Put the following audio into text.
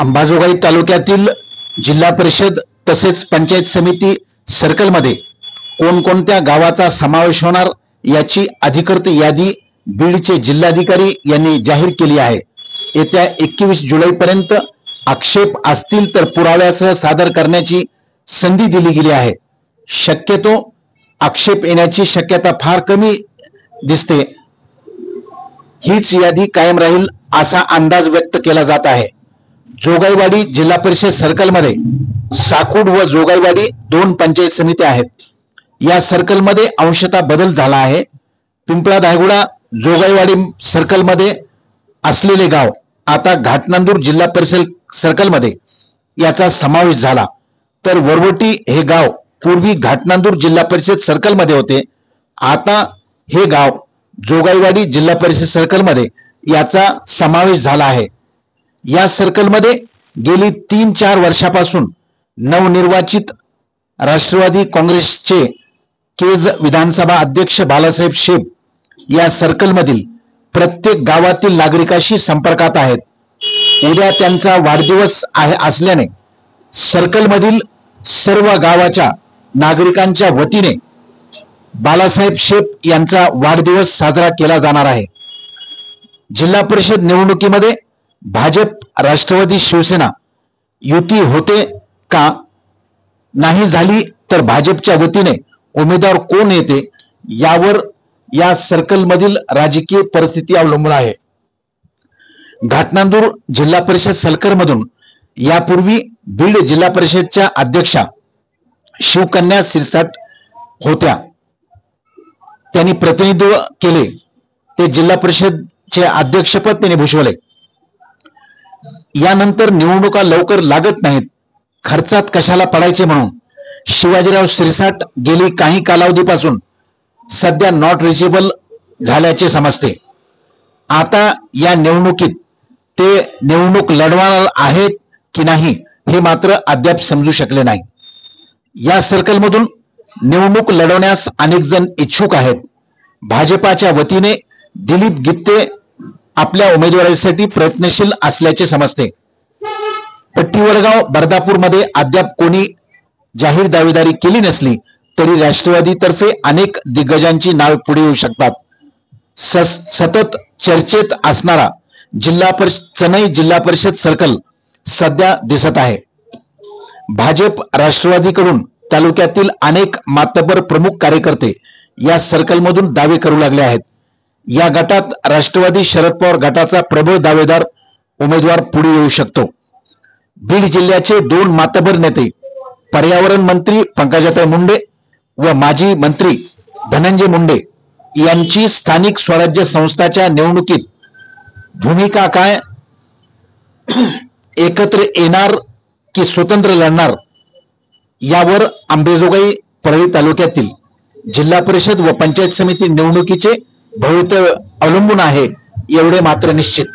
अंबाजोगाई तालुक्यातील जिल्हा परिषद तसेच पंचायत समिती सर्कलमध्ये कोणकोणत्या गावाचा समावेश होणार याची अधिकृत यादी बीडचे जिल्हाधिकारी यांनी जाहीर केली आहे। येत्या 21 जुलैपर्यंत आक्षेप असतील तर पुराव्यासह सादर करण्याची संधी दिली गेली आहे। शक्यतो आक्षेप येण्याची शक्यता फार कमी दिसते। हीच यादी कायम राहील असा अंदाज व्यक्त केला जात आहे। जोगाईवाडी जिल्हा परिषद सर्कलमध्ये साकुड व जोगाईवाडी दोन पंचायत समिती आहेत। या सर्कलमध्ये अंशतः बदल झाला आहे। पिंपळा धायगुडा जोगाईवाडी सर्कलमध्ये असलेले गाव आता घाटनांदूर जिल्हा परिषद सर्कलमध्ये याचा समावेश झाला, तर वरवटी हे गाव पूर्वी घाटनांदूर जिल्हा परिषद सर्कलमध्ये होते। आता हे गाव जोगाईवाडी जिल्हा परिषद सर्कलमध्ये याचा समावेश झाला आहे। या सर्कलमध्ये गेली 3-4 वर्षापासून नवनिर्वाचित राष्ट्रवादी काँग्रेसचे केज विधानसभा अध्यक्ष बालासाहेब शेब या सर्कलमधील प्रत्येक गावातील नागरिकांशी संपर्कात आहेत। उद्या त्यांचा वाढदिवस असल्याने सर्कलमधील सर्व गावाच्या नागरिकांच्या वतीने बालासाहेब शेब यांचा वाढदिवस साजरा केला जाणार आहे। जिल्हा परिषद निवडणुकीमध्ये भाजप राष्ट्रवादी शिवसेना युती होते का, नाही झाली तर भाजपच्या वतीने उमेदवार कोण येते यावर या सर्कलमधील राजकीय परिस्थिती अवलंबून आहे। घाटनांदूर जिल्हा परिषद सर्कलमधून यापूर्वी बीड जिल्हा परिषदच्या अध्यक्षा शिवकन्या सिरसाट होत्या, त्यांनी प्रतिनिधित्व केले। ते जिल्हा परिषदचे अध्यक्षपद त्यांनी भूषवले। यानंतर निवडणुका लवकर लागत नाहीत, खर्चात कशाला पडायचे म्हणून शिवाजीराव सिरसाट गेली काही कालावधीपासून सध्या नॉट रिचेबल झाल्याचे समजते। आता या निवडणुकीत ते निवडणूक लढवणार आहेत की नाही हे मात्र अद्याप समजू शकले नाही। या सर्कलमधून निवडणूक लढवण्यास अनेक जण इच्छुक आहेत। भाजपाच्या वतीने दिलीप गित्ते आपल्या उमेदवारीसाठी प्रयत्नशील असल्याचे समजते। पट्टीवडगाव बर्दापूरमध्ये अद्याप कोणी जाहीर दावेदारी केली नसली तरी राष्ट्रवादीतर्फे अनेक दिग्गजांची नावे पुढे येऊ शकतात। सतत चर्चेत असणारा चनई जिल्हा परिषद सर्कल सध्या दिसत आहे। भाजप राष्ट्रवादीकडून तालुक्यातील अनेक मातबर प्रमुख कार्यकर्ते या सर्कलमधून दावे करू लागले आहेत। या गटात राष्ट्रवादी शरद पवार गटाचा प्रबळ दावेदार उमेदवार पुढे येऊ शकतो। बीड जिल्ह्याचे 2 मातबर नेते पर्यावरण मंत्री पंकजाताई मुंडे व माजी मंत्री धनंजय मुंडे यांची स्थानिक स्वराज्य संस्थाच्या निवडणुकीत भूमिका काय, एकत्र येणार की स्वतंत्र लढणार यावर अंबाजोगाई परळी तालुक्यातील जिल्हा परिषद व पंचायत समिती निवडणुकीचे भवितव्य अवलंबून आहे, एवढे मात्र निश्चित।